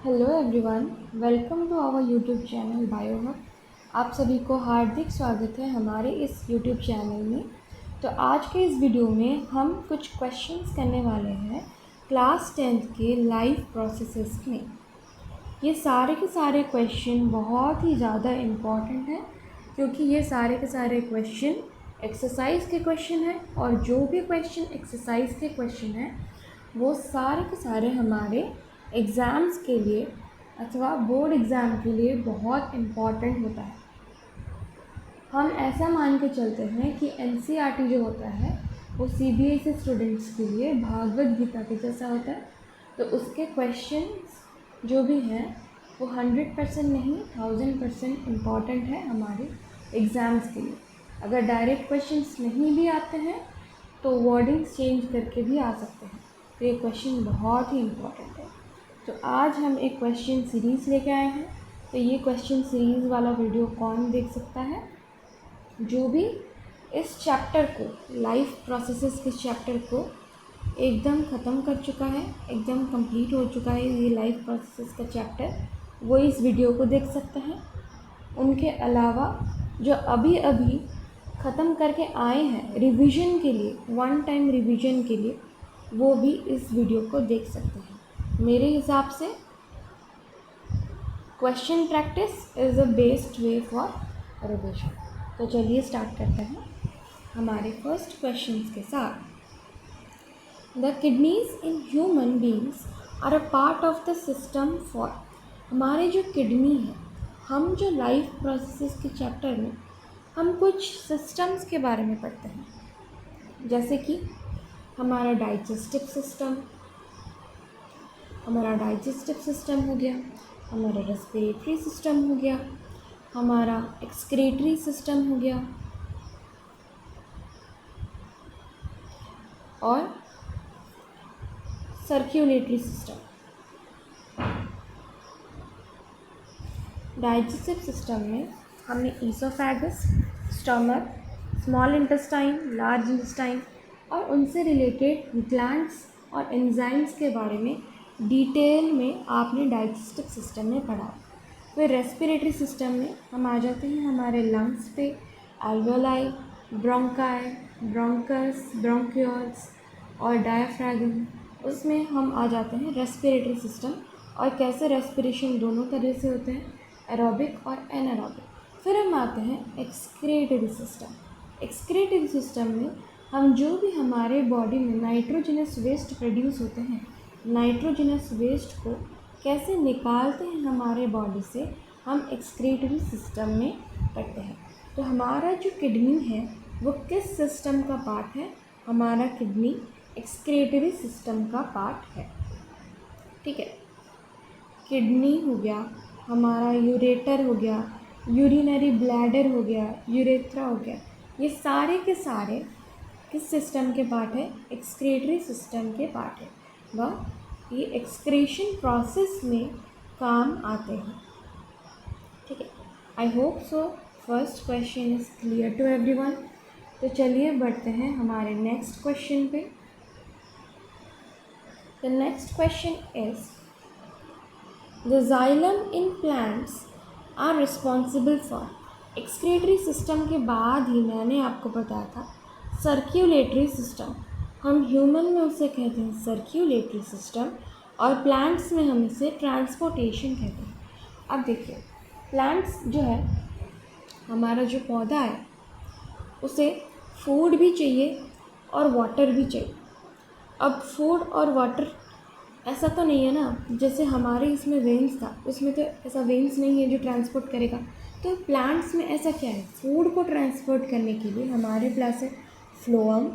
Hello everyone, welcome to our YouTube channel BioHub. आप सभी को हार्दिक स्वागत है हमारे इस यूट्यूब चैनल में। तो आज के इस वीडियो में हम कुछ क्वेश्चंस करने वाले हैं क्लास 10th के लाइफ प्रोसेसेस में। ये सारे के सारे क्वेश्चन बहुत ही ज़्यादा इम्पॉर्टेंट हैं क्योंकि ये सारे के सारे क्वेश्चन एक्सरसाइज के क्वेश्चन हैं और जो भी क्वेश्चन एक्सरसाइज के क्वेश्चन हैं वो सारे के सारे हमारे एग्ज़ाम्स के लिए अथवा बोर्ड एग्ज़ाम के लिए बहुत इम्पॉर्टेंट होता है। हम ऐसा मान के चलते हैं कि एनसीईआरटी जो होता है वो सीबीएसई स्टूडेंट्स के लिए भागवत गीता के जैसा होता है। तो उसके क्वेश्चंस जो भी हैं वो 100% नहीं 1000% इम्पॉर्टेंट है हमारे एग्ज़ाम्स के लिए। अगर डायरेक्ट क्वेश्चंस नहीं भी आते हैं तो वर्डिंग्स चेंज करके भी आ सकते हैं। तो ये क्वेश्चन बहुत ही इम्पॉर्टेंट है। तो आज हम एक क्वेश्चन सीरीज़ लेके आए हैं। तो ये क्वेश्चन सीरीज़ वाला वीडियो कौन देख सकता है? जो भी इस चैप्टर को, लाइफ प्रोसेसेस के चैप्टर को एकदम ख़त्म कर चुका है, एकदम कंप्लीट हो चुका है ये लाइफ प्रोसेसेस का चैप्टर, वो इस वीडियो को देख सकते हैं। उनके अलावा जो अभी अभी ख़त्म करके आए हैं रिवीजन के लिए, वन टाइम रिवीजन के लिए, वो भी इस वीडियो को देख सकते हैं। मेरे हिसाब से question practice is the best way for revision. तो चलिए स्टार्ट करते हैं हमारे फर्स्ट क्वेश्चंस के साथ। The kidneys in human beings are a part of the system for. हमारे जो किडनी है, हम जो लाइफ प्रोसेसेस के चैप्टर में हम कुछ सिस्टम्स के बारे में पढ़ते हैं, जैसे कि हमारा डाइजेस्टिव सिस्टम हो गया, हमारा रेस्पिरेटरी सिस्टम हो गया, हमारा एक्सक्रीटरी सिस्टम हो गया और सर्कुलेटरी सिस्टम। डाइजेस्टिव सिस्टम में हमने oesophagus, stomach, small intestine, large intestine और उनसे रिलेटेड ग्लैंड्स और एंजाइम्स के बारे में डिटेल में आपने डाइजेस्टिव सिस्टम में पढ़ा। फिर रेस्पिरेटरी सिस्टम में हम आ जाते हैं हमारे लंग्स पे, एल्वेलाई, ब्रोंकाई, ब्रोंकस, ब्रोंक्यूल्स और डायाफ्रागम। उसमें हम आ जाते हैं रेस्पिरेटरी सिस्टम और कैसे रेस्पिरेशन दोनों तरह से होते हैं, एरोबिक और एनारोबिक। फिर हम आते हैं एक्सक्रीटरी सिस्टम। एक्सक्रीटरी सिस्टम में हम जो भी हमारे बॉडी में नाइट्रोजनस वेस्ट प्रोड्यूस होते हैं, नाइट्रोजनस वेस्ट को कैसे निकालते हैं हमारे बॉडी से, हम एक्सक्रीटरी सिस्टम में पढ़ते हैं। तो हमारा जो किडनी है वो किस सिस्टम का पार्ट है? हमारा किडनी एक्सक्रीटरी सिस्टम का पार्ट है। ठीक है, किडनी हो गया, हमारा यूरेटर हो गया, यूरिनरी ब्लैडर हो गया, यूरेथ्रा हो गया, ये सारे के सारे किस सिस्टम के पार्ट है? एक्सक्रीटरी सिस्टम के पार्ट है। वह ये एक्सक्रीशन प्रोसेस में काम आते हैं। ठीक है, I hope so first question is clear to everyone. तो चलिए बढ़ते हैं हमारे नेक्स्ट क्वेश्चन पे। The next question is the xylem in plants are responsible for. Excretory system के बाद ही मैंने आपको बताया था सर्क्यूलेटरी सिस्टम। हम ह्यूमन में उसे कहते हैं सर्क्यूलेटरी सिस्टम और प्लांट्स में हम इसे ट्रांसपोर्टेशन कहते हैं। अब देखिए, प्लांट्स जो है, हमारा जो पौधा है, उसे फूड भी चाहिए और वाटर भी चाहिए। अब फूड और वाटर ऐसा तो नहीं है ना, जैसे हमारे इसमें वेन्स था, उसमें तो ऐसा वेन्स नहीं है जो ट्रांसपोर्ट करेगा। तो प्लांट्स में ऐसा क्या है, फूड को ट्रांसपोर्ट करने के लिए हमारे पास है फ्लोएम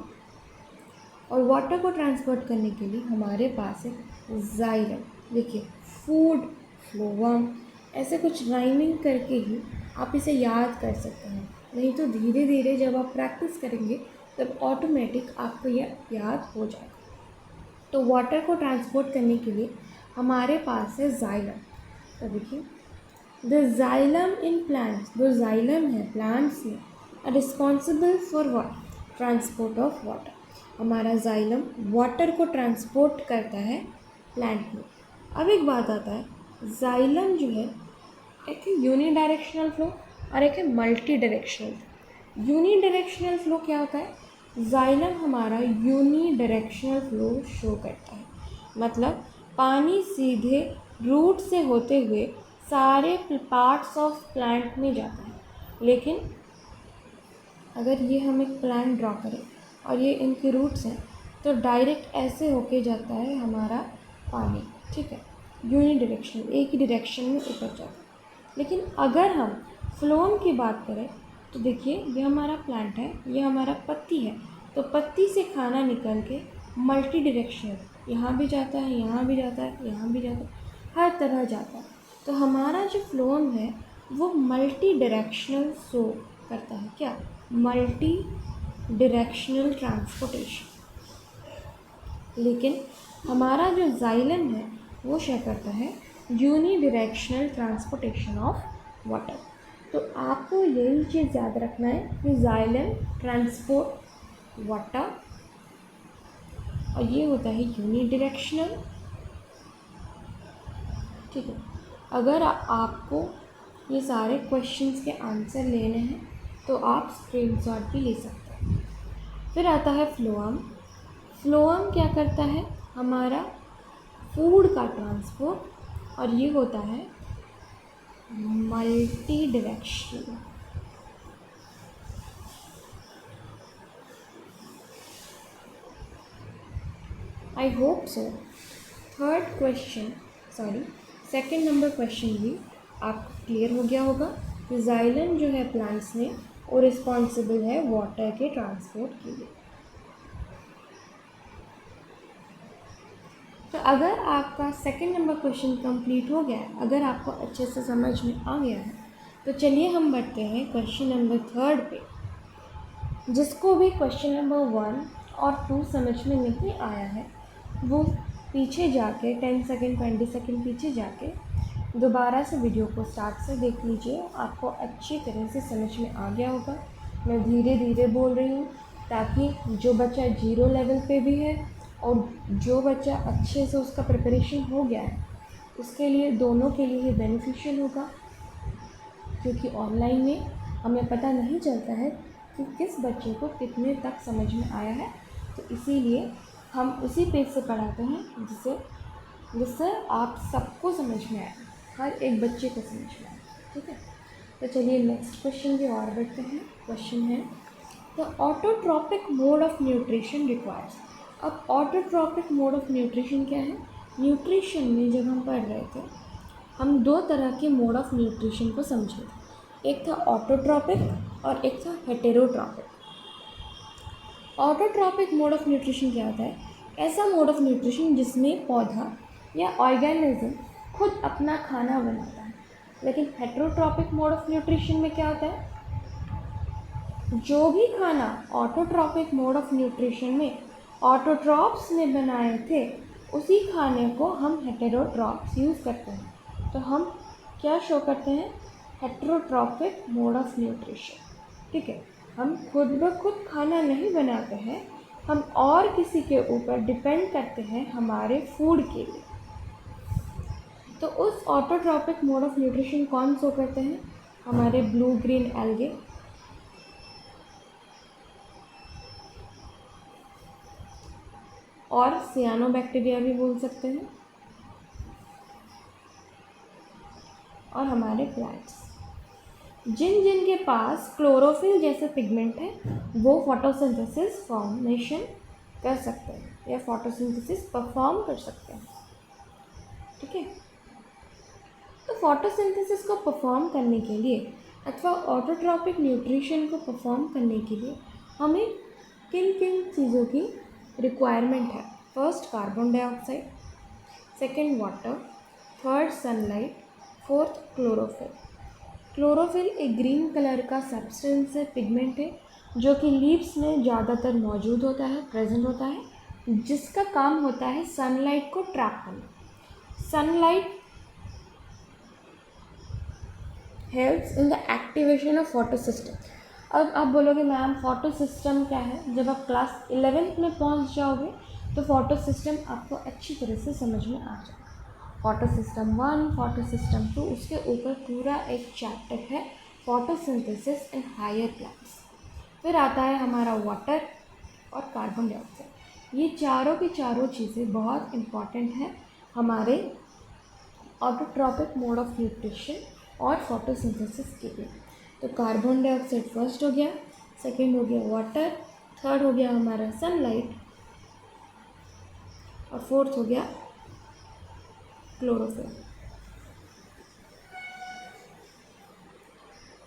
और वाटर को ट्रांसपोर्ट करने के लिए हमारे पास है जाइलम। देखिए, फूड, फ्लोएम, ऐसे कुछ राइमिंग करके ही आप इसे याद कर सकते हैं, नहीं तो धीरे धीरे जब आप प्रैक्टिस करेंगे तब ऑटोमेटिक आपको यह याद हो जाएगा। तो वाटर को ट्रांसपोर्ट करने के लिए हमारे पास है जाइलम। तो देखिए, द जाइलम इन प्लांट्स, जो जाइलम है प्लांट्स में, are responsible for what? Transport of water. हमारा जाइलम वाटर को ट्रांसपोर्ट करता है प्लांट में। अब एक बात आता है, जाइलम जो है एक है यूनी डायरेक्शनल फ्लो और एक है multi directional. Uni directional flow क्या होता है? जाइलम हमारा यूनी डायरेक्शनल फ्लो शो करता है, मतलब पानी सीधे रूट से होते हुए सारे पार्ट्स ऑफ प्लांट में जाता है। लेकिन अगर ये हम एक प्लांट ड्रॉ करें और ये इनके रूट्स हैं तो डायरेक्ट ऐसे होके जाता है हमारा पानी, ठीक है, यूनी डायरेक्शन, एक ही डायरेक्शन में ऊपर जाता है। लेकिन अगर हम फ्लोएम की बात करें तो देखिए ये हमारा प्लांट है, ये हमारा पत्ती है, तो पत्ती से खाना निकल के मल्टी डायरेक्शनल यहाँ भी जाता है, यहाँ भी जाता है, यहाँ भी जाता है, हर तरह जाता है। तो हमारा जो फ्लोएम है वो मल्टी डायरेक्शनल शो करता है। क्या? Multi directional transportation. लेकिन हमारा जो जाइलम है वो शो करता है uni directional transportation of water. तो आपको यही चीज़ याद रखना है कि जाइलम ट्रांसपोर्ट वाटर और ये होता है यूनी डायरेक्शनल, ठीक है। अगर आपको ये सारे क्वेश्चंस के आंसर लेने हैं तो आप स्क्रीनशॉट भी ले सकते हैं। फिर आता है फ्लोएम। फ्लोएम क्या करता है? हमारा फूड का ट्रांसपोर्ट और ये होता है मल्टी डायरेक्शनल। आई hope so second number question भी आपको क्लियर हो गया होगा कि जाइलम जो है प्लांट्स में वो रिस्पॉन्सिबल है वाटर के ट्रांसपोर्ट के लिए। तो अगर आपका सेकंड नंबर क्वेश्चन कंप्लीट हो गया है, अगर आपको अच्छे से समझ में आ गया है, तो चलिए हम बढ़ते हैं क्वेश्चन नंबर थर्ड पे। जिसको भी क्वेश्चन नंबर 1 और 2 समझ में नहीं आया है वो पीछे जाके 10 सेकेंड 20 सेकेंड पीछे जाके दोबारा से वीडियो को स्टार्ट से देख लीजिए। आपको अच्छी तरह से समझ में आ गया होगा। मैं धीरे धीरे बोल रही हूँ ताकि जो बच्चा 0 लेवल पे भी है और जो बच्चा अच्छे से उसका प्रिपरेशन हो गया है उसके लिए, दोनों के लिए बेनिफिशियल होगा। क्योंकि ऑनलाइन में हमें पता नहीं चलता है कि किस बच्चे को कितने तक समझ में आया है, तो इसीलिए हम उसी पेज से पढ़ाते हैं जिससे आप सबको समझ में आए, हर एक बच्चे को समझ में आए, ठीक है। तो चलिए नेक्स्ट क्वेश्चन की और बढ़ते हैं। क्वेश्चन है the autotrophic mode of nutrition requires. अब ऑटोट्रॉपिक मोड ऑफ न्यूट्रिशन क्या है? न्यूट्रिशन में जब हम पढ़ रहे थे हम 2 तरह के मोड ऑफ न्यूट्रिशन को समझे थे, एक था ऑटोट्रॉपिक और एक था heterotrophic. Autotrophic mode of nutrition क्या होता है? ऐसा मोड ऑफ न्यूट्रिशन जिसमें पौधा या ऑर्गेनिज्म खुद अपना खाना बनाता है। लेकिन हेटेरोट्रॉपिक मोड ऑफ न्यूट्रिशन में क्या होता है? जो भी खाना ऑटोट्रॉपिक मोड ऑफ न्यूट्रिशन में ऑटोट्रॉप्स ने बनाए थे उसी खाने को हम हेटेरोट्रॉप्स यूज़ करते हैं। तो हम क्या शो करते हैं? हेटेरोट्रॉपिक मोड ऑफ न्यूट्रिशन, ठीक है। हम खुद ब खुद खाना नहीं बनाते हैं, हम और किसी के ऊपर डिपेंड करते हैं हमारे फूड के लिए। तो उस ऑटोट्रॉपिक मोड ऑफ न्यूट्रिशन कौन शो करते हैं? हमारे ब्लू ग्रीन एल्गे और सियानोबैक्टीरिया भी बोल सकते हैं, और हमारे प्लांट्स। जिन जिन के पास क्लोरोफिल जैसे पिगमेंट है वो फोटोसिंथेसिस फॉर्मेशन कर सकते हैं या फोटोसिंथेसिस परफॉर्म कर सकते हैं, ठीक है। तो फोटोसिंथेसिस को परफॉर्म करने के लिए अथवा ऑटोट्रॉपिक न्यूट्रिशन को परफॉर्म करने के लिए हमें किन किन चीज़ों की रिक्वायरमेंट है? First carbon dioxide, second water, third sunlight, fourth chlorophyll. Chlorophyll एक ग्रीन कलर का सब्सटेंस है, पिगमेंट है, जो कि लीव्स में ज़्यादातर मौजूद होता है, प्रेजेंट होता है, जिसका काम होता है सनलाइट को ट्रैप करना। Sunlight helps in the activation of photo system. अब आप बोलोगे मैम फोटो सिस्टम क्या है? जब आप क्लास 11th में पहुंच जाओगे तो फोटो सिस्टम आपको अच्छी तरह से समझ में आ जाएगा। फोटोसिस्टम 1, फोटोसिस्टम 2, उसके ऊपर पूरा एक चैप्टर है फोटोसिंथेसिस इन हायर प्लांट्स। फिर आता है हमारा वाटर और कार्बन डाइऑक्साइड। ये चारों की चारों चीज़ें बहुत इम्पॉर्टेंट हैं हमारे ऑटोट्रॉपिक मोड ऑफ न्यूट्रिशन और फोटोसिंथेसिस के लिए। तो कार्बन डाइऑक्साइड फर्स्ट हो गया, सेकंड हो गया वाटर, थर्ड हो गया हमारा सनलाइट और फोर्थ हो गया क्लोरोफिल।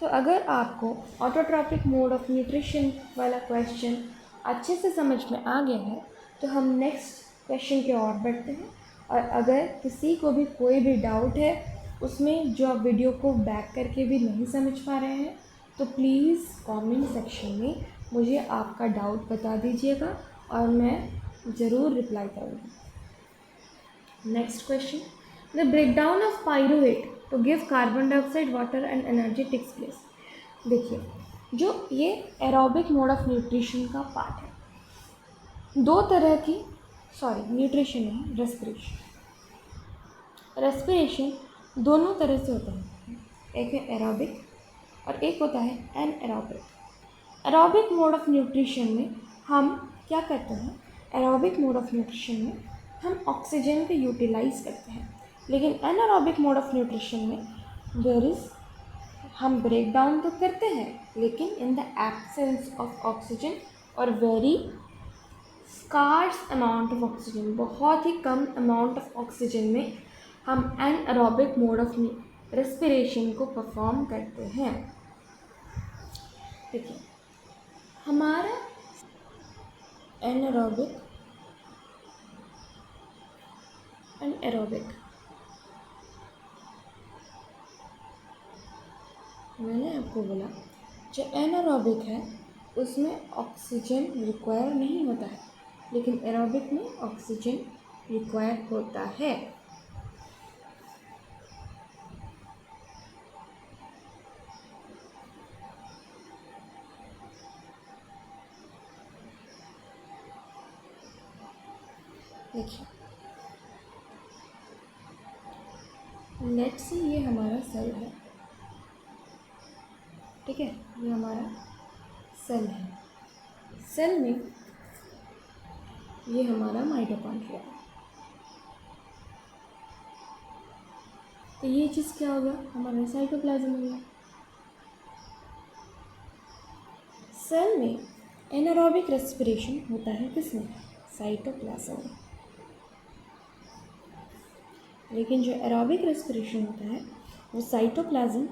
तो अगर आपको ऑटोट्रॉपिक मोड ऑफ न्यूट्रिशन वाला क्वेश्चन अच्छे से समझ में आ गया है तो हम नेक्स्ट क्वेश्चन की ओर बढ़ते हैं। और अगर किसी को भी कोई भी डाउट है उसमें जो आप वीडियो को बैक करके भी नहीं समझ पा रहे हैं तो प्लीज़ कमेंट सेक्शन में मुझे आपका डाउट बता दीजिएगा और मैं ज़रूर रिप्लाई करूँगी। Next question, the breakdown of pyruvate to give carbon dioxide water and energy takes place. देखिए, जो ये एरोबिक मोड ऑफ न्यूट्रिशन का पार्ट है, दो तरह की न्यूट्रिशन नहीं, रेस्पिरेशन दोनों तरह से होता है। एक है एरोबिक और एक होता है anaerobic. Aerobic mode of nutrition में हम क्या करते हैं, एरोबिक मोड ऑफ न्यूट्रिशन में हम ऑक्सीजन को यूटिलाइज करते हैं, लेकिन एनारोबिक मोड ऑफ न्यूट्रिशन में हम ब्रेक डाउन तो करते हैं लेकिन in the absence of oxygen और very scarce amount of oxygen, बहुत ही कम अमाउंट ऑफ ऑक्सीजन में हम एनारोबिक मोड ऑफ रेस्पिरेशन को परफॉर्म करते हैं। देखिए, हमारा एनारोबिक एंड एरोबिक, मैंने आपको बोला जो एनारोबिक है उसमें ऑक्सीजन रिक्वायर नहीं होता है, लेकिन एरोबिक में ऑक्सीजन रिक्वायर होता है। देखिए, लेट्स सी ये हमारा सेल है, ठीक है, ये हमारा सेल है। सेल में ये हमारा माइटोकॉन्ड्रिया है। तो ये चीज़ क्या होगा, हमारा साइटोप्लाज्म हो गया। सेल में एनारोबिक रेस्पिरेशन होता है किसमें, साइटोप्लाज्म में, लेकिन जो एरोबिक रेस्पिरेशन होता है वो साइटोप्लाज्म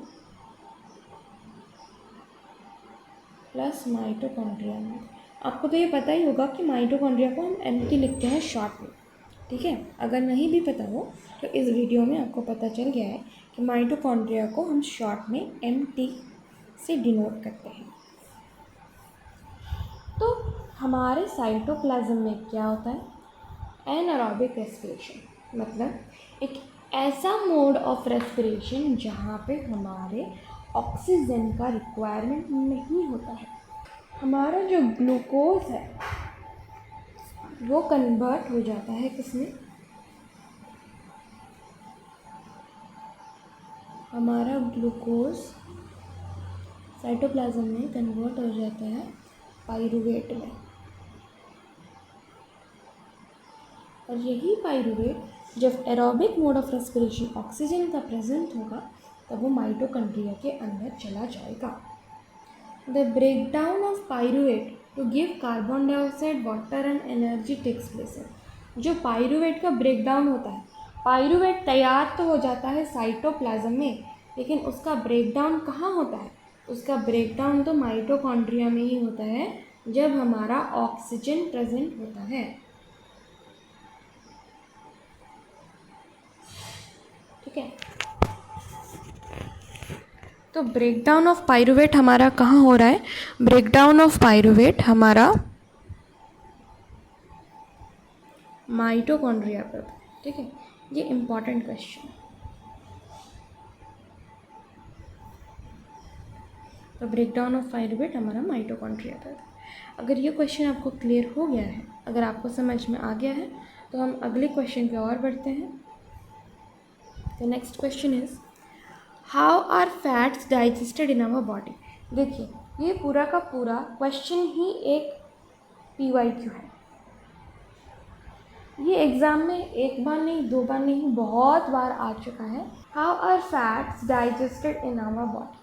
प्लस माइटोकॉन्ड्रिया में। आपको तो ये पता ही होगा कि माइटोकॉन्ड्रिया को हम एमटी लिखते हैं शॉर्ट में, ठीक है। अगर नहीं भी पता हो तो इस वीडियो में आपको पता चल गया है कि माइटोकॉन्ड्रिया को हम शॉर्ट में एमटी से डिनोट करते हैं। तो हमारे साइटोप्लाज्म में क्या होता है, एनारोबिक रेस्पिरेशन, मतलब एक ऐसा मोड ऑफ रेस्पिरेशन जहाँ पे हमारे ऑक्सीजन का रिक्वायरमेंट नहीं होता है। हमारा जो ग्लूकोज है वो कन्वर्ट हो जाता है किसमें, हमारा ग्लूकोज साइटोप्लाज्म में कन्वर्ट हो जाता है पाइरूवेट में, और यही पाइरूवेट जब aerobic mode of respiration oxygen का प्रेजेंट होगा तब वो माइटोकॉन्ड्रिया के अंदर चला जाएगा। The breakdown of pyruvate to give carbon dioxide water and energy takes place. जो पाइरूवेट का ब्रेकडाउन होता है, पाइरूवेट तैयार तो हो जाता है साइटोप्लाज्म में, लेकिन उसका ब्रेकडाउन कहाँ होता है, उसका ब्रेकडाउन तो माइटोकॉन्ड्रिया में ही होता है जब हमारा ऑक्सीजन प्रेजेंट होता है, ठीक है। तो ब्रेकडाउन ऑफ पाइरूवेट हमारा कहाँ हो रहा है, ब्रेकडाउन ऑफ पाइरूवेट हमारा माइटोकॉन्ड्रिया पर, ठीक है। ये इम्पॉर्टेंट क्वेश्चन है। तो ब्रेकडाउन ऑफ पाइरूवेट हमारा माइटोकॉन्ड्रिया पर। अगर ये क्वेश्चन आपको क्लियर हो गया है, अगर आपको समझ में आ गया है, तो हम अगले क्वेश्चन की ओर बढ़ते हैं। The next question is how are fats digested in our body. देखिए, ये पूरा का पूरा क्वेश्चन ही एक PYQ है। ये एग्ज़ाम में एक बार नहीं, दो बार नहीं, बहुत बार आ चुका है। How are fats digested in our body.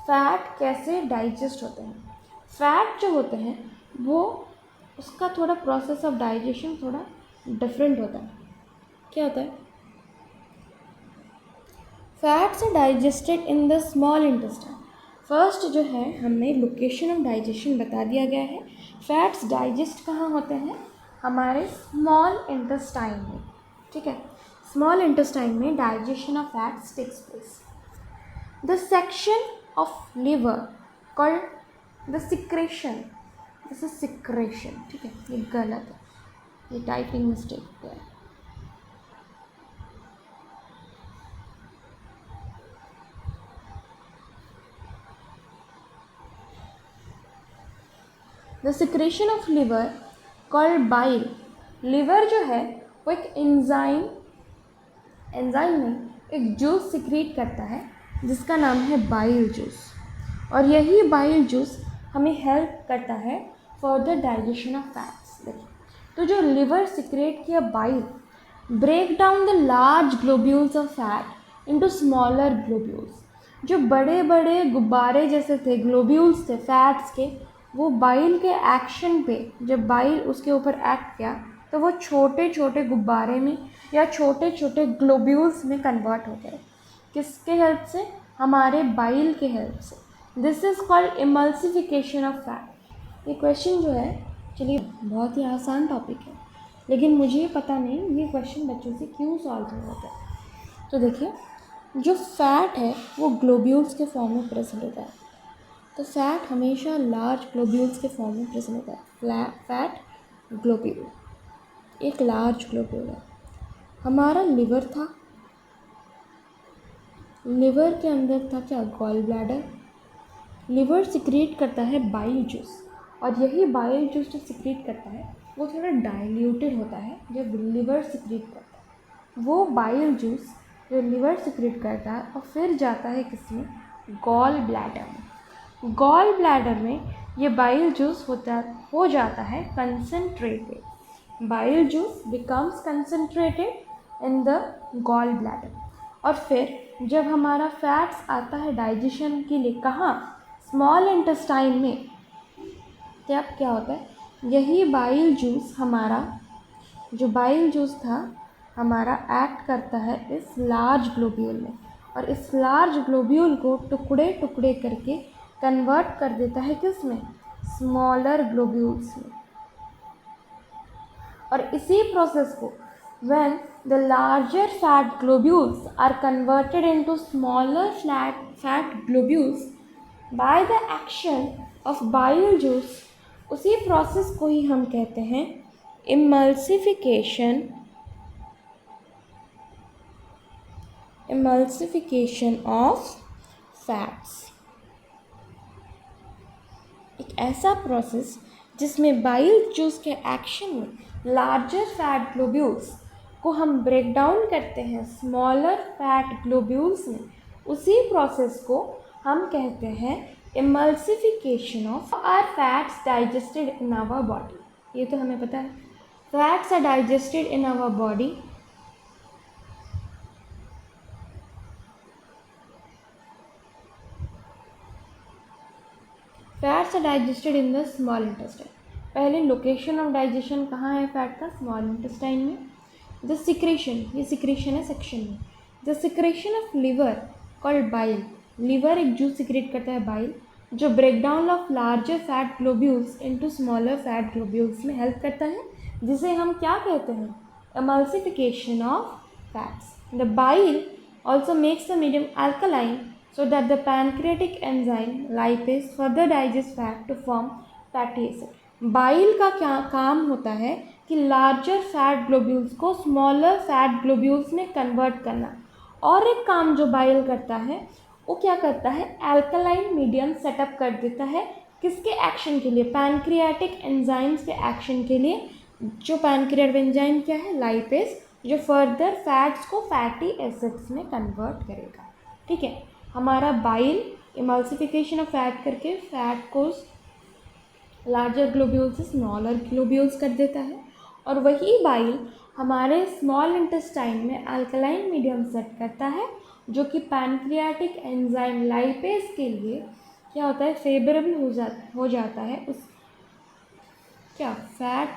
Fat कैसे डाइजेस्ट होते हैं। फैट जो होते हैं वो उसका थोड़ा प्रोसेस ऑफ डाइजेशन थोड़ा डिफरेंट होता है। क्या होता है? Fats are digested in the small intestine. First जो है हमें लोकेशन ऑफ डाइजेशन बता दिया गया है। फैट्स डाइजेस्ट कहाँ होते हैं? हमारे स्मॉल इंटेस्टाइन में। ठीक है, स्मॉल इंटेस्टाइन में digestion of fats takes place. The section of liver called the secretion. This is secretion. ठीक है, ये गलत है, ये टाइपिंग मिस्टेक है। The secretion of liver called bile. Liver जो है वो एक एंजाइम में एक जूस सिक्रेट करता है जिसका नाम है बाइल जूस, और यही बाइल जूस हमें हेल्प करता है for the digestion of fats. देखिए, तो जो लिवर सिक्रेट किया bile break down the large globules of fat into smaller globules. जो बड़े बड़े गुब्बारे जैसे थे, ग्लोब्यूल्स थे फैट्स के, वो बाइल के एक्शन पे, जब बाइल उसके ऊपर एक्ट किया तो वो छोटे छोटे गुब्बारे में या छोटे छोटे ग्लोब्यूल्स में कन्वर्ट हो गए। किसके हेल्प से? हमारे बाइल के हेल्प से। This is called emulsification of fat. ये क्वेश्चन जो है, चलिए बहुत ही आसान टॉपिक है, लेकिन मुझे पता नहीं ये क्वेश्चन बच्चों से क्यों सॉल्व नहीं होता है। तो देखिए, जो फैट है वो ग्लोब्यूल्स के फॉर्म में प्रेजेंट होता है। तो फैट हमेशा लार्ज ग्लोब्यूल्स के फॉर्म में प्रेजेंट होता है। फैट ग्लोब्यूल एक लार्ज ग्लोब्यूल है। हमारा लिवर था, लिवर के अंदर था क्या? Gall bladder. लिवर सिक्रेट करता है बाइल जूस, और यही बाइल जूस जो सिक्रेट करता है वो थोड़ा डाइल्यूटेड होता है जब लिवर सिक्रेट करता है। वो बाइल जूस जो लिवर सिक्रेट करता है और फिर जाता है किसमें? गॉल ब्लैडर में। गॉल ब्लैडर में ये बाइल जूस हो जाता है concentrated. Bile juice becomes concentrated in the gall bladder, और फिर जब हमारा फैट्स आता है डाइजेशन के लिए कहाँ? स्मॉल इंटेस्टाइन में। तब क्या होता है? यही बाइल जूस हमारा, जो बाइल जूस था हमारा, एक्ट करता है इस लार्ज ग्लोब्यूल में, और इस लार्ज ग्लोब्यूल को टुकड़े टुकड़े करके कन्वर्ट कर देता है किस में? स्मॉलर ग्लोब्यूल्स में। और इसी प्रोसेस को when the larger fat globules are converted into smaller fat globules by the action of bile juice, उसी प्रोसेस को ही हम कहते हैं emulsification of fats। एक ऐसा प्रोसेस जिसमें बाइल जूस के एक्शन में लार्जर फैट ग्लोब्यूल्स को हम ब्रेक डाउन करते हैं स्मॉलर फैट ग्लोब्यूल्स में, उसी प्रोसेस को हम कहते हैं emulsification of. Are fats digested in our body. ये तो हमें पता है, fats are digested in our body fats are digested in the small intestine. पहले लोकेशन ऑफ डाइजेशन कहाँ है फैट का? स्मॉल इंटेस्टाइन में। द सिक्रेशन, ये सिक्रेशन है सेक्शन में। The secretion of liver called bile. Liver एक जूस सिक्रेट करता है बाइल, जो break down of larger fat globules into smaller fat globules में हेल्प करता है, जिसे हम क्या कहते हैं? Emulsification of fats. The bile also makes the medium alkaline so that the pancreatic enzyme lipase further digest fat to form fatty acid। Bile का क्या काम होता है कि लार्जर फैट ग्लोब्यूल्स को स्मॉलर फैट ग्लोब्यूल्स में कन्वर्ट करना। और एक काम जो बाइल करता है वो क्या करता है? अल्कलाइन मीडियम सेटअप कर देता है। किसके एक्शन के लिए? पैनक्रियाटिक एंजाइम्स के एक्शन के लिए। जो पैनक्रियाटिक एंजाइम क्या है? लाइपेज, जो फर्दर फैट्स को फैटी एसिड्स में कन्वर्ट करेगा। ठीक है, हमारा बाइल इमल्सिफिकेशन ऑफ फैट करके फैट को लार्जर ग्लोब्यूल से स्मॉलर ग्लोब्यूल्स कर देता है, और वही बाइल हमारे स्मॉल इंटेस्टाइन में अल्कलाइन मीडियम सेट करता है, जो कि पैनक्रियाटिक एंजाइम लाइपेज के लिए क्या होता है, फेवरेबल हो जाता है उस क्या फैट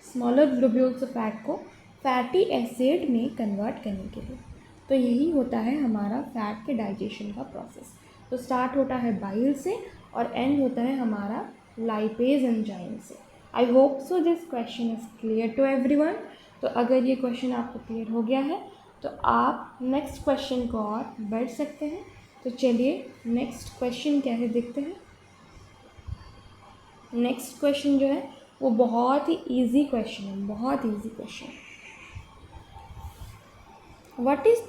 स्मॉलर ग्लोब्यूल्स फैट को फैटी एसिड में कन्वर्ट करने के लिए। तो यही होता है हमारा फैट के डाइजेशन का प्रोसेस। तो स्टार्ट होता है बाइल से और एंड होता है हमारा लाइपेज एंजाइम से। I hope so this question is clear to everyone. तो अगर ये क्वेश्चन आपको क्लियर हो गया है तो आप नेक्स्ट क्वेश्चन को और बढ़ सकते हैं। तो चलिए नेक्स्ट क्वेश्चन क्या है देखते हैं। नेक्स्ट क्वेश्चन जो है वो बहुत ही इजी क्वेश्चन है, बहुत easy question. What is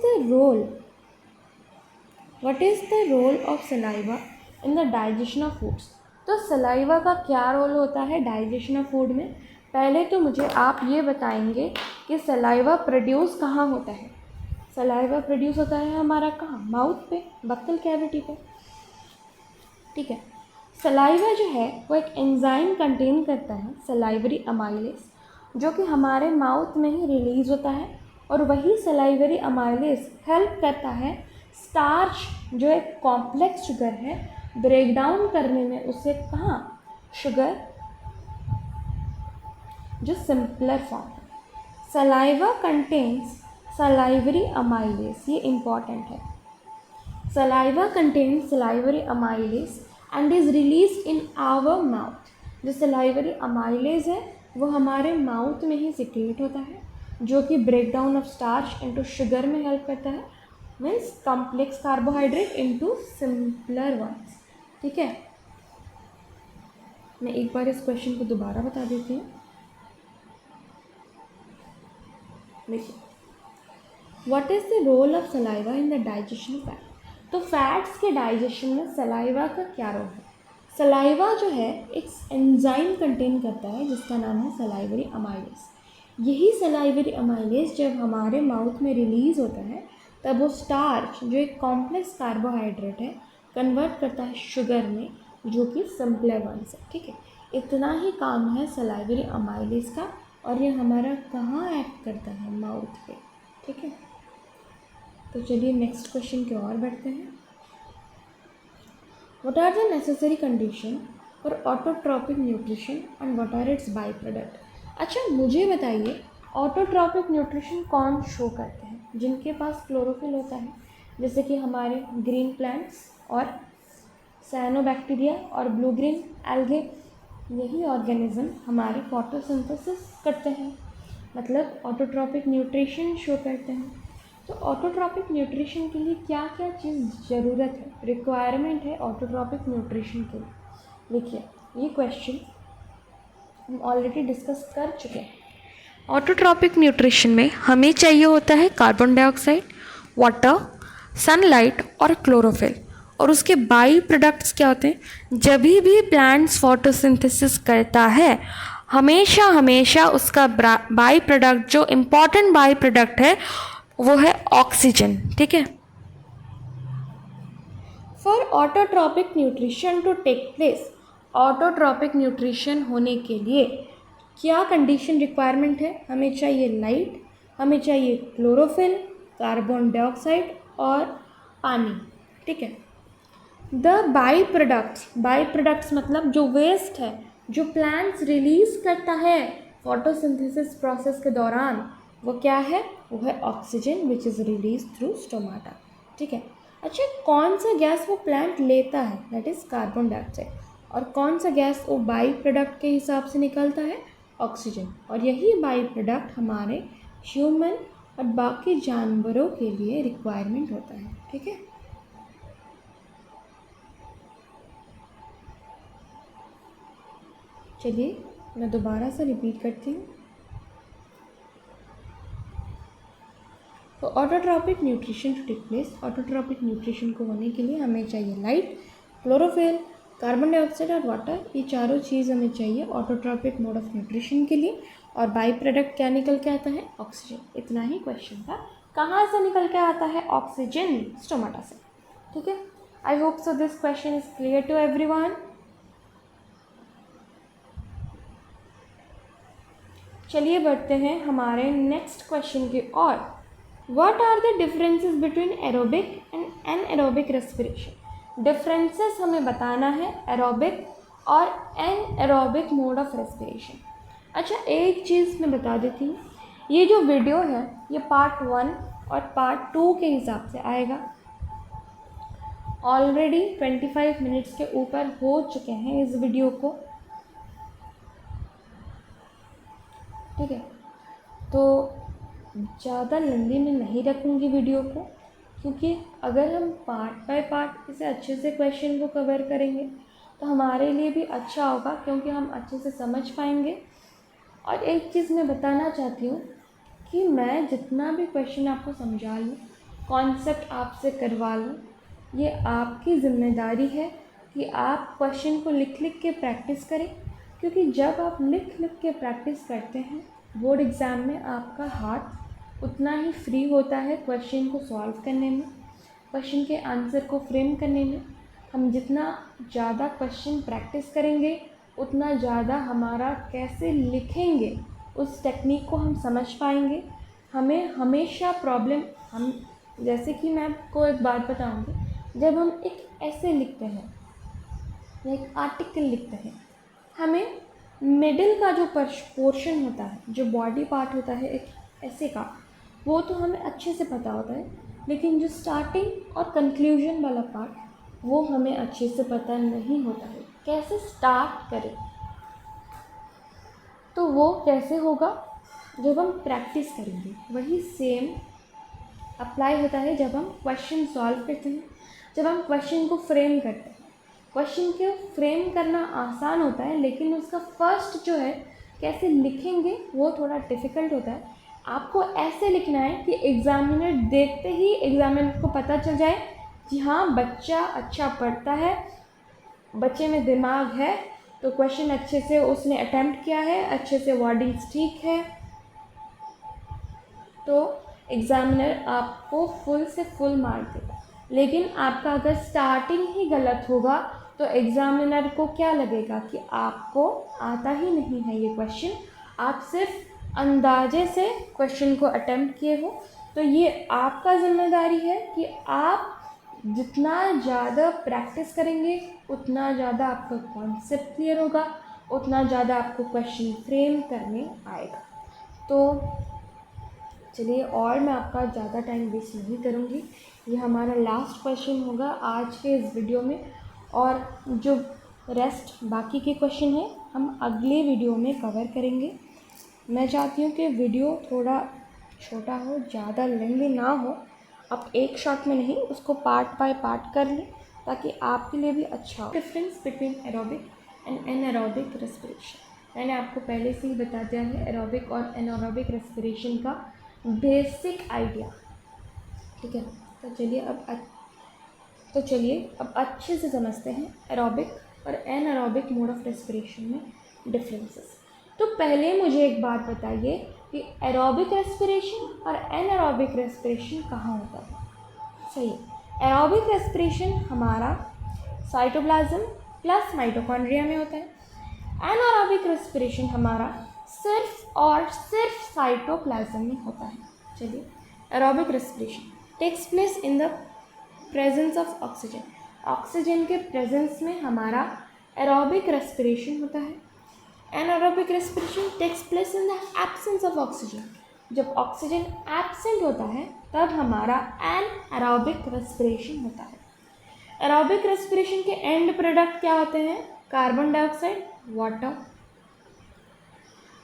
the role of saliva in the digestion of foods. तो सलाइवा का क्या रोल होता है डाइजेशन ऑफ फूड में। पहले तो मुझे आप ये बताएंगे कि सलाइवा प्रोड्यूस कहाँ होता है। सलाइवा प्रोड्यूस होता है हमारा कहाँ, माउथ पे, बक्कल कैविटी पे। ठीक है, सलाइवा जो है वो एक एंजाइम कंटेन करता है, सलाइवरी अमाइलेज, जो कि हमारे माउथ में ही रिलीज होता है, और वही सलाइवरी अमाइलेज हेल्प करता है स्टार्च जो एक कॉम्प्लेक्स शुगर है ब्रेक डाउन करने में उसे कहाँ, शुगर जो सिंपलर फॉर्म है। सलाइवा कंटेन्स सलाइवरी अमाइलेज, ये इम्पॉर्टेंट है। Saliva contains salivary amylase and is release in our mouth. जो सलाइवरी अमाइलेज है वो हमारे माउथ में ही सिक्रेट होता है, जो कि break down of starch into sugar में हेल्प करता है, means complex carbohydrate into simpler ones. ठीक है, मैं एक बार इस क्वेश्चन को दोबारा बता देती हूँ। देखिए, what is the role of saliva in the digestion of fat. तो फैट्स के डाइजेशन में सलाइवा का क्या रोल है। सलाइवा जो है एक एंजाइम कंटेन करता है जिसका नाम है सलाइवरी अमाइलेज। यही सलाइवरी अमाइलेज जब हमारे माउथ में रिलीज होता है तब वो स्टार्च जो एक कॉम्प्लेक्स कार्बोहाइड्रेट है कन्वर्ट करता है शुगर में, जो कि सिंपलर वंस है। ठीक है, इतना ही काम है सलाइवरी अमाइलेज का, और ये हमारा कहाँ एक्ट करता है, माउथ पे। ठीक है, तो चलिए नेक्स्ट क्वेश्चन की ओर बढ़ते हैं। What are the necessary condition for autotrophic nutrition and what are its by product. अच्छा मुझे बताइए, ऑटोट्रॉपिक न्यूट्रिशन कौन शो करते हैं, जिनके पास क्लोरोफिल होता है, जैसे कि हमारे ग्रीन प्लांट्स और साइनोबैक्टीरिया और ब्लू ग्रीन एल्गे। यही ऑर्गेनिज्म हमारे फोटोसिंथेसिस करते हैं, मतलब ऑटोट्रॉपिक न्यूट्रिशन शो करते हैं। तो ऑटोट्रॉपिक न्यूट्रिशन के लिए क्या क्या चीज़ ज़रूरत है, रिक्वायरमेंट है ऑटोट्रॉपिक न्यूट्रिशन के लिए। देखिए, ये क्वेश्चन हम ऑलरेडी डिस्कस कर चुके हैं। ऑटोट्रॉपिक न्यूट्रिशन में हमें चाहिए होता है कार्बन डाइऑक्साइड, वाटर, सनलाइट और क्लोरोफिल। और उसके बाई प्रोडक्ट्स क्या होते हैं, जब भी प्लांट्स फोटोसिंथेसिस करता है हमेशा उसका बाई प्रोडक्ट, जो इम्पॉर्टेंट बाई प्रोडक्ट है वो है ऑक्सीजन। ठीक है, for autotrophic nutrition to take place, autotrophic nutrition होने के लिए क्या कंडीशन रिक्वायरमेंट है, हमें चाहिए लाइट, हमें चाहिए क्लोरोफिल, कार्बन डाइऑक्साइड और पानी। ठीक है, द बाई प्रोडक्ट्स मतलब जो वेस्ट है जो प्लांट्स रिलीज करता है फोटोसिंथेसिस प्रोसेस के दौरान, वो क्या है, वो है oxygen which is release through stomata. ठीक है, अच्छा कौन सा गैस वो प्लांट लेता है, दैट इज़ कार्बन डाइऑक्साइड, और कौन सा गैस वो बाई प्रोडक्ट के हिसाब से निकलता है, ऑक्सीजन। और यही बाई प्रोडक्ट हमारे ह्यूमन और बाकी जानवरों के लिए रिक्वायरमेंट होता है। ठीक है, चलिए मैं दोबारा से रिपीट करती हूँ। तो autotrophic nutrition to take place, autotrophic nutrition को होने के लिए हमें चाहिए लाइट, क्लोरोफिल, कार्बन डाइऑक्साइड और वाटर। ये चारों चीज़ हमें चाहिए ऑटोट्रॉपिक मोड ऑफ न्यूट्रिशन के लिए। और बाई प्रोडक्ट क्या निकल के आता है? ऑक्सीजन। इतना ही क्वेश्चन था। कहाँ से निकल के आता है ऑक्सीजन? स्टोमाटा से। ठीक है, I hope so this question is clear to everyone. चलिए बढ़ते हैं हमारे नेक्स्ट क्वेश्चन की ओर। What are the differences between aerobic and anaerobic respiration? Differences हमें बताना है एरोबिक और एनएरोबिक मोड ऑफ रेस्पिरेशन। अच्छा, एक चीज़ मैं बता देती हूँ, ये जो वीडियो है ये पार्ट 1 और पार्ट 2 के हिसाब से आएगा। ऑलरेडी 25 मिनट्स के ऊपर हो चुके हैं इस वीडियो को। ठीक है, तो ज़्यादा लंबी मैं नहीं रखूँगी वीडियो को, क्योंकि अगर हम पार्ट बाय पार्ट इसे अच्छे से क्वेश्चन को कवर करेंगे तो हमारे लिए भी अच्छा होगा, क्योंकि हम अच्छे से समझ पाएंगे। और एक चीज़ मैं बताना चाहती हूँ कि मैं जितना भी क्वेश्चन आपको समझा लूँ, कॉन्सेप्ट आपसे करवा लूँ, ये आपकी ज़िम्मेदारी है कि आप क्वेश्चन को लिख लिख के प्रैक्टिस करें, क्योंकि जब आप लिख लिख के प्रैक्टिस करते हैं बोर्ड एग्ज़ाम में आपका हाथ उतना ही फ्री होता है क्वेश्चन को सॉल्व करने में, क्वेश्चन के आंसर को फ्रेम करने में। हम जितना ज़्यादा क्वेश्चन प्रैक्टिस करेंगे उतना ज़्यादा हमारा कैसे लिखेंगे उस टेक्निक को हम समझ पाएंगे। हमें हमेशा प्रॉब्लम, हम जैसे कि मैं आपको एक बात बताऊंगी, जब हम एक ऐसे लिखते हैं या एक आर्टिकल लिखते हैं, हमें मिडिल का जो पोर्शन होता है, जो बॉडी पार्ट होता है एक ऐसे का, वो तो हमें अच्छे से पता होता है, लेकिन जो स्टार्टिंग और कंक्लूजन वाला पार्ट वो हमें अच्छे से पता नहीं होता है। कैसे स्टार्ट करें, तो वो कैसे होगा? जब हम प्रैक्टिस करेंगे। वही सेम अप्लाई होता है जब हम क्वेश्चन सॉल्व करते हैं, जब हम क्वेश्चन को फ्रेम करते हैं। क्वेश्चन को फ्रेम करना आसान होता है, लेकिन उसका फर्स्ट जो है कैसे लिखेंगे वो थोड़ा डिफ़िकल्ट होता है। आपको ऐसे लिखना है कि एग्ज़ामिनर देखते ही एग्ज़ामिनर को पता चल जाए कि हाँ, बच्चा अच्छा पढ़ता है, बच्चे में दिमाग है, तो क्वेश्चन अच्छे से उसने अटेम्प्ट किया है, अच्छे से वर्डिंग्स ठीक है, तो एग्ज़ामिनर आपको फुल से फुल मार्क देगा। लेकिन आपका अगर स्टार्टिंग ही गलत होगा तो एग्ज़ामिनर को क्या लगेगा कि आपको आता ही नहीं है ये क्वेश्चन, आप सिर्फ अंदाजे से क्वेश्चन को अटेम्प्ट किए हो। तो ये आपका ज़िम्मेदारी है कि आप जितना ज़्यादा प्रैक्टिस करेंगे उतना ज़्यादा आपका कॉन्सेप्ट क्लियर होगा, उतना ज़्यादा आपको क्वेश्चन फ्रेम करने आएगा। तो चलिए, और मैं आपका ज़्यादा टाइम वेस्ट नहीं करूँगी, ये हमारा लास्ट क्वेश्चन होगा आज के इस वीडियो में, और जो रेस्ट बाकी के क्वेश्चन हैं हम अगले वीडियो में कवर करेंगे। मैं चाहती हूँ कि वीडियो थोड़ा छोटा हो, ज़्यादा लंबी ना हो। आप एक शॉट में नहीं, उसको पार्ट बाय पार्ट कर लें ताकि आपके लिए भी अच्छा हो। Difference between aerobic and anaerobic respiration, मैंने आपको पहले से ही बता दिया है एरोबिक और एनारोबिक रेस्पिरेशन का बेसिक आइडिया। ठीक है, तो चलिए अब अच्छे से समझते हैं एरोबिक और एनारोबिक मोड ऑफ रेस्पिरेशन में डिफरेंसेस। तो पहले मुझे एक बात बताइए कि एरोबिक रेस्पिरेशन और एनारोबिक रेस्पिरेशन कहाँ होता है? सही है, एरोबिक रेस्पिरेशन हमारा साइटोप्लाज्म प्लस माइटोकॉन्ड्रिया में होता है। एनारोबिक रेस्पिरेशन हमारा सिर्फ और सिर्फ साइटोप्लाज्म में होता है। चलिए, aerobic respiration takes place in the presence of oxygen. Oxygen के प्रेजेंस में हमारा एरोबिक रेस्पिरेशन होता है। Anaerobic respiration takes place in the absence of oxygen. जब ऑक्सीजन एब्सेंट होता है तब हमारा एनारोबिक रेस्पिरेशन होता है। एरोबिक रेस्पिरेशन के एंड प्रोडक्ट क्या होते हैं? Carbon dioxide, water.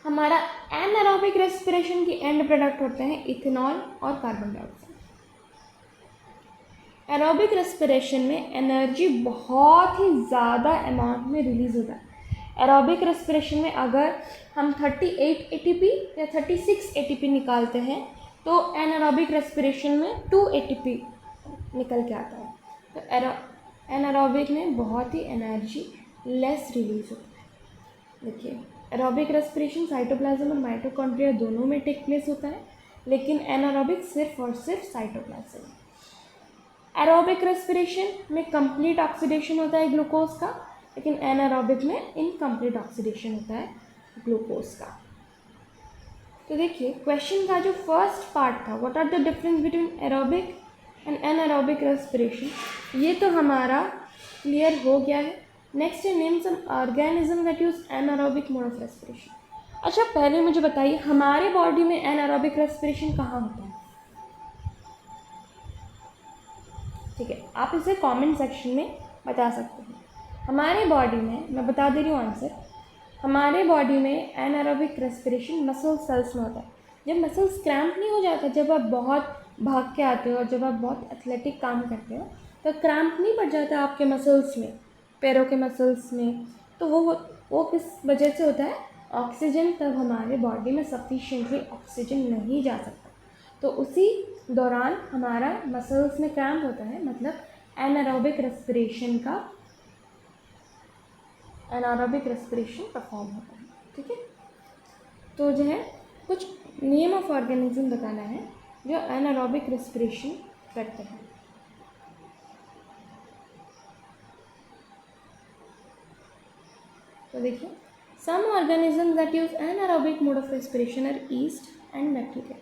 हमारा एनारोबिक रेस्पिरेशन के एंड प्रोडक्ट होते हैं इथेनॉल और कार्बन डाइऑक्साइड। एरोबिक रेस्पिरेशन में एनर्जी बहुत ही ज़्यादा अमाउंट में रिलीज़ होता है। एरोबिक रेस्पिरेशन में अगर हम 38 ATP या 36 ATP निकालते हैं तो एनारोबिक रेस्पिरेशन में 2 ATP निकल के आता है। तो एनारोबिक में बहुत ही एनर्जी लेस रिलीज़ होता है। देखिए, एरोबिक रेस्पिरेशन साइटोप्लाज्म और माइटोकॉन्ड्रिया दोनों में टेक प्लेस होता है, लेकिन एनारोबिक सिर्फ और सिर्फ साइटोप्लाज्म में। एरोबिक रेस्पिरेशन में कंप्लीट ऑक्सीडेशन होता है ग्लूकोज का, लेकिन एनारोबिक में इनकम्प्लीट ऑक्सीडेशन होता है ग्लूकोज का। तो देखिए क्वेश्चन का जो फर्स्ट पार्ट था, what are the difference between aerobic and anaerobic respiration, ये तो हमारा क्लियर हो गया है। नेक्स्ट है name some organism that use anaerobic mode of respiration. अच्छा पहले मुझे बताइए हमारे बॉडी में एनारोबिक रेस्पिरेशन कहाँ होता है? ठीक है, आप इसे कमेंट सेक्शन में बता सकते हैं। हमारे बॉडी में, मैं बता दे रही हूँ आंसर, हमारे बॉडी में एनारोबिक रेस्पिरेशन मसल सेल्स में होता है। जब मसल्स क्रैम्प नहीं हो जाता, जब आप बहुत भाग के आते हो और जब आप बहुत एथलेटिक काम करते हो तो क्रैम्प नहीं पड़ जाता आपके मसल्स में, पैरों के मसल्स में, तो वो किस वजह से होता है? ऑक्सीजन तब हमारे बॉडी में सफिशिएंटली ऑक्सीजन नहीं जा सकता, तो उसी दौरान हमारा मसल्स में क्रैम्प होता है, मतलब एनारोबिक रेस्पिरेशन परफॉर्म होता है। ठीक है, तो जो है कुछ नेम ऑफ ऑर्गेनिज्म बताना है जो एनारोबिक रेस्पिरेशन करते हैं। तो देखिए some organism that use anaerobic mode of respiration are yeast and bacteria.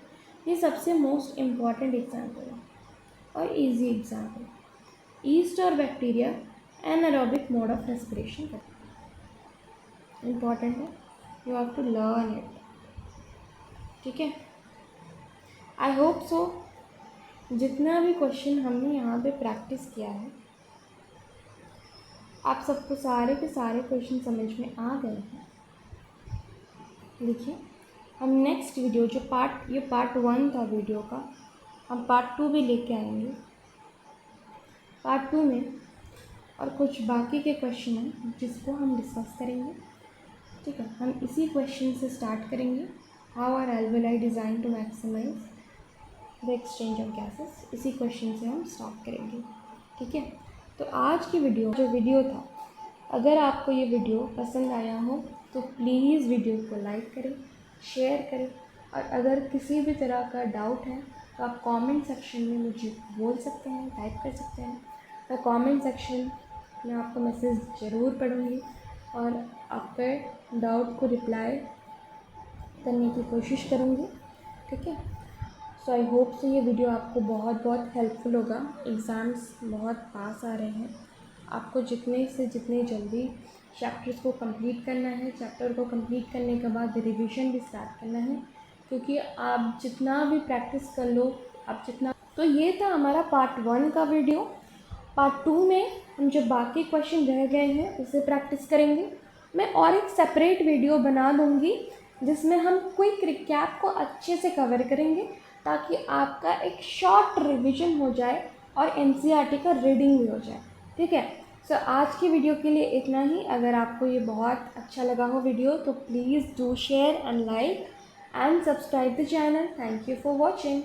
ये सबसे मोस्ट इम्पॉर्टेंट एग्जाम्पल है और इजी एग्जाम्पल। ईस्ट और bacteria anaerobic mode of respiration करते हैं। इम्पॉर्टेंट है, you have to learn it. ठीक है, आई होप सो जितना भी क्वेश्चन हमने यहाँ पे प्रैक्टिस किया है आप सबको सारे के सारे क्वेश्चन समझ में आ गए हैं। देखिए हम नेक्स्ट वीडियो जो ये पार्ट 1 था वीडियो का, हम पार्ट 2 भी लेके आएंगे। पार्ट 2 में और कुछ बाकी के क्वेश्चन हैं जिसको हम डिस्कस करेंगे। ठीक है, हम इसी क्वेश्चन से स्टार्ट करेंगे। How are alveoli design to maximise the exchange of gases, इसी क्वेश्चन से हम स्टार्ट करेंगे। ठीक है, तो आज की जो वीडियो था, अगर आपको ये वीडियो पसंद आया हो तो प्लीज़ वीडियो को लाइक करें, शेयर करें, और अगर किसी भी तरह का डाउट है तो आप कमेंट सेक्शन में मुझे बोल सकते हैं, टाइप कर सकते हैं। मैं कमेंट सेक्शन में आपको मैसेज ज़रूर पढ़ूँगी और आपके डाउट को रिप्लाई करने की कोशिश करूँगी। ठीक है, सो आई होप से ये वीडियो आपको बहुत बहुत हेल्पफुल होगा। एग्ज़ाम्स बहुत पास आ रहे हैं, आपको जितने से जितने जल्दी चैप्टर्स को कंप्लीट करना है, चैप्टर को कंप्लीट करने के बाद रिवीजन भी स्टार्ट करना है, क्योंकि आप जितना भी प्रैक्टिस कर लो, आप जितना। तो ये था हमारा पार्ट 1 का वीडियो। पार्ट 2 में हम जो बाकी क्वेश्चन रह गए हैं उसे प्रैक्टिस करेंगे। मैं और एक सेपरेट वीडियो बना दूँगी जिसमें हम क्विक रिकैप को अच्छे से कवर करेंगे, ताकि आपका एक शॉर्ट रिवीजन हो जाए और एनसीईआरटी का रीडिंग भी हो जाए। ठीक है, सो आज की वीडियो के लिए इतना ही। अगर आपको ये बहुत अच्छा लगा हो वीडियो तो please do share and like and subscribe the channel. Thank you for watching.